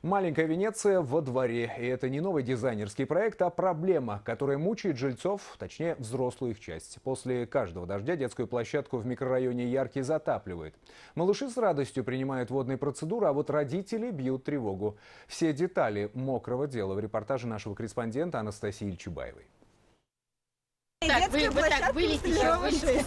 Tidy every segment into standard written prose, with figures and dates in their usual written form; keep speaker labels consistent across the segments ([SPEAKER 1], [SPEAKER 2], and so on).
[SPEAKER 1] Маленькая Венеция во дворе. И это не новый дизайнерский проект, а проблема, которая мучает жильцов, точнее взрослую их часть. После каждого дождя детскую площадку в микрорайоне Яркий затапливает. Малыши с радостью принимают водные процедуры, а вот родители бьют тревогу. Все детали мокрого дела в репортаже нашего корреспондента Анастасии Ильчубаевой.
[SPEAKER 2] Так, вы так вылетите выше.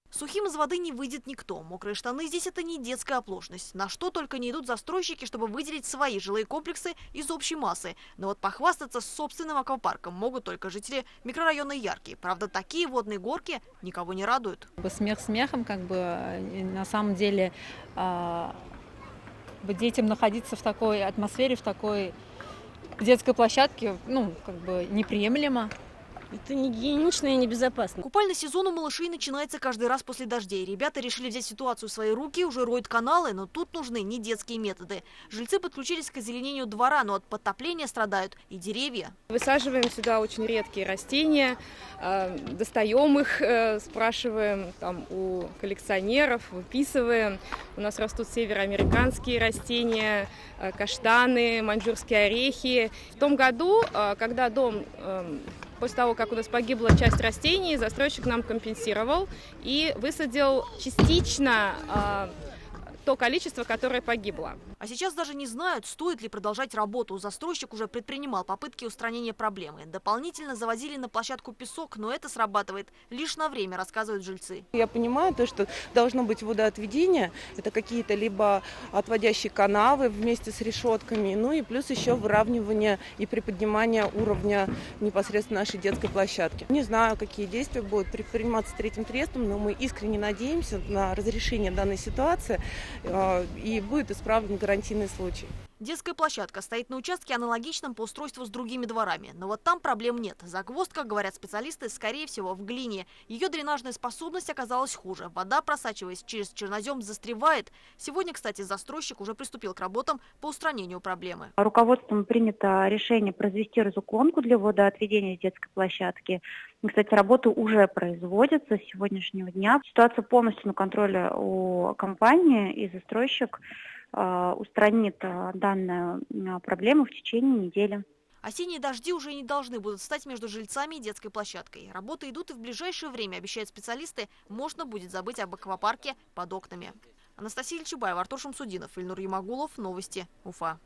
[SPEAKER 3] Сухим из воды не выйдет никто. Мокрые штаны здесь – это не детская оплошность. На что только не идут застройщики, чтобы выделить свои жилые комплексы из общей массы. Но вот похвастаться собственным аквапарком могут только жители микрорайона Яркий. Правда, такие водные горки никого не радуют.
[SPEAKER 4] Смех смехом, на самом деле детям находиться в такой атмосфере, в такой детской площадке, неприемлемо.
[SPEAKER 2] Это не гигиенично и небезопасно.
[SPEAKER 3] Купальный сезон у малышей начинается каждый раз после дождей. Ребята решили взять ситуацию в свои руки, уже роют каналы, но тут нужны не детские методы. Жильцы подключились к озеленению двора, но от подтопления страдают и деревья.
[SPEAKER 5] Высаживаем сюда очень редкие растения, достаем их, спрашиваем у коллекционеров, выписываем. У нас растут североамериканские растения, каштаны, маньчжурские орехи. В том году, когда дом... После того, как у нас погибла часть растений, застройщик нам компенсировал и высадил частично то количество, которое погибло.
[SPEAKER 3] А сейчас даже не знают, стоит ли продолжать работу. Застройщик уже предпринимал попытки устранения проблемы. Дополнительно завозили на площадку песок, но это срабатывает лишь на время, рассказывают жильцы.
[SPEAKER 6] Я понимаю, что должно быть водоотведение. Это какие-то либо отводящие канавы вместе с решетками, и плюс еще выравнивание и приподнимание уровня непосредственно нашей детской площадки. Не знаю, какие действия будут предприниматься третьим трестом, но мы искренне надеемся на разрешение данной ситуации и будет исправлен гарантийный случай.
[SPEAKER 3] Детская площадка стоит на участке, аналогичном по устройству с другими дворами. Но вот там проблем нет. Загвоздка, говорят специалисты, скорее всего в глине. Ее дренажная способность оказалась хуже. Вода, просачиваясь через чернозем, застревает. Сегодня, кстати, застройщик уже приступил к работам по устранению проблемы.
[SPEAKER 7] Руководством принято решение произвести разуклонку для водоотведения детской площадки. Кстати, работы уже производятся с сегодняшнего дня. Ситуация полностью на контроле у компании, и застройщик устранит данную проблему в течение недели.
[SPEAKER 3] Осенние дожди уже не должны будут встать между жильцами и детской площадкой. Работы идут, и в ближайшее время, обещают специалисты, можно будет забыть об аквапарке под окнами. Анастасия Ильчубаева, Артур Шамсудинов, Ильнур Ямагулов. Новости. Уфа.